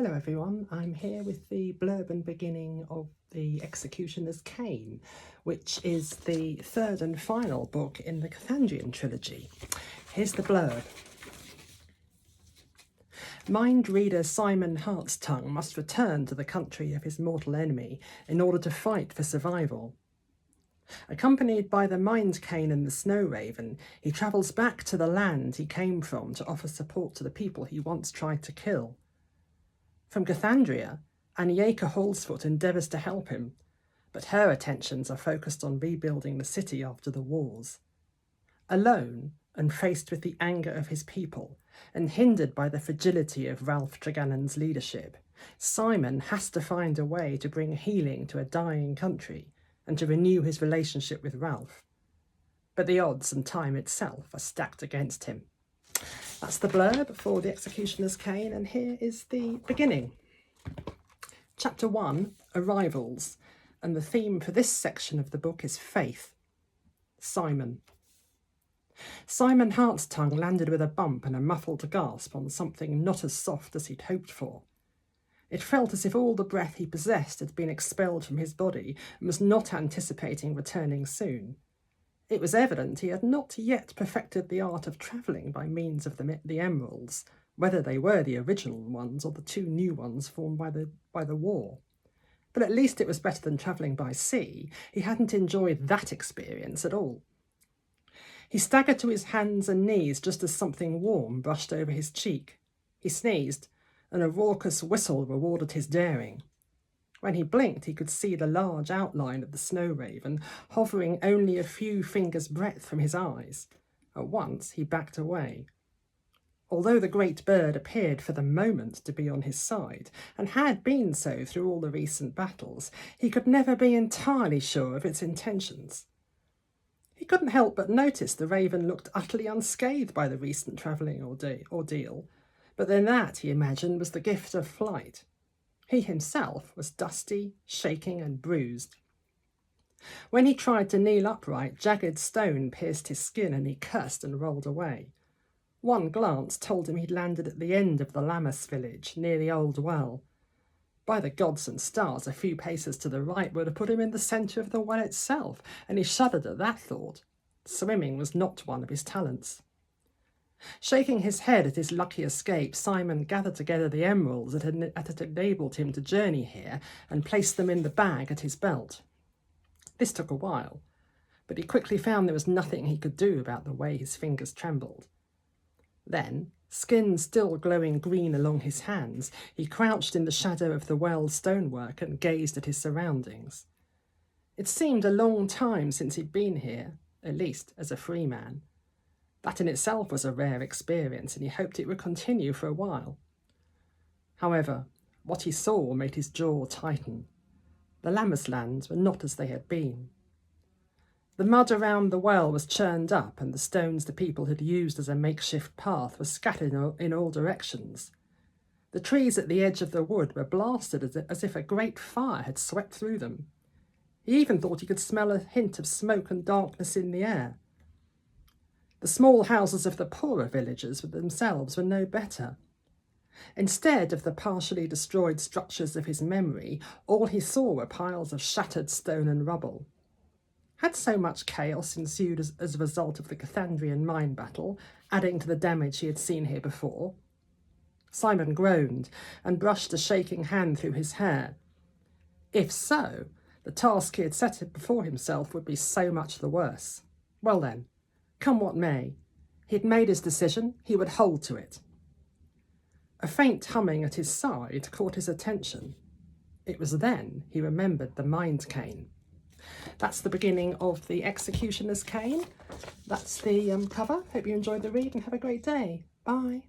Hello everyone, I'm here with the blurb and beginning of the Executioner's Cane, which is the third and final book in the Gathandrian Trilogy. Here's the blurb. Mind reader Simon Heartstongue must return to the country of his mortal enemy in order to fight for survival. Accompanied by the Mind Cane and the Snow Raven, he travels back to the land he came from to offer support to the people he once tried to kill. From Gathandria, Anieka Hallsfoot endeavours to help him, but her attentions are focused on rebuilding the city after the wars. Alone and faced with the anger of his people, and hindered by the fragility of Ralph Tregannan's leadership, Simon has to find a way to bring healing to a dying country and to renew his relationship with Ralph. But the odds and time itself are stacked against him. That's the blurb for the Executioner's Cane, and here is the beginning. Chapter 1, Arrivals, and the theme for this section of the book is faith. Simon. Simon Heartstongue landed with a bump and a muffled gasp on something not as soft as he'd hoped for. It felt as if all the breath he possessed had been expelled from his body and was not anticipating returning soon. It was evident he had not yet perfected the art of travelling by means of the emeralds, whether they were the original ones or the two new ones formed by the war. But at least it was better than travelling by sea. He hadn't enjoyed that experience at all. He staggered to his hands and knees just as something warm brushed over his cheek. He sneezed, and a raucous whistle rewarded his daring. When he blinked, he could see the large outline of the Snow Raven hovering only a few fingers' breadth from his eyes. At once, he backed away. Although the great bird appeared for the moment to be on his side, and had been so through all the recent battles, he could never be entirely sure of its intentions. He couldn't help but notice the raven looked utterly unscathed by the recent travelling ordeal, but then that, he imagined, was the gift of flight. He himself was dusty, shaking and bruised. When he tried to kneel upright, jagged stone pierced his skin and he cursed and rolled away. One glance told him he'd landed at the end of the Lammas village, near the old well. By the gods and stars, a few paces to the right would have put him in the centre of the well itself, and he shuddered at that thought. Swimming was not one of his talents. Shaking his head at his lucky escape, Simon gathered together the emeralds that had enabled him to journey here and placed them in the bag at his belt. This took a while, but he quickly found there was nothing he could do about the way his fingers trembled. Then, skin still glowing green along his hands, he crouched in the shadow of the well stonework and gazed at his surroundings. It seemed a long time since he'd been here, at least as a free man. That in itself was a rare experience, and he hoped it would continue for a while. However, what he saw made his jaw tighten. The Lammas lands were not as they had been. The mud around the well was churned up, and the stones the people had used as a makeshift path were scattered in all directions. The trees at the edge of the wood were blasted as if a great fire had swept through them. He even thought he could smell a hint of smoke and darkness in the air. The small houses of the poorer villagers themselves were no better. Instead of the partially destroyed structures of his memory, all he saw were piles of shattered stone and rubble. Had so much chaos ensued as a result of the Gathandrian mine battle, adding to the damage he had seen here before? Simon groaned and brushed a shaking hand through his hair. If so, the task he had set before himself would be so much the worse. Well then, come what may, he had made his decision, he would hold to it. A faint humming at his side caught his attention. It was then he remembered the Mind Cane. That's the beginning of the Executioner's Cane. That's the cover. Hope you enjoyed the read and have a great day. Bye.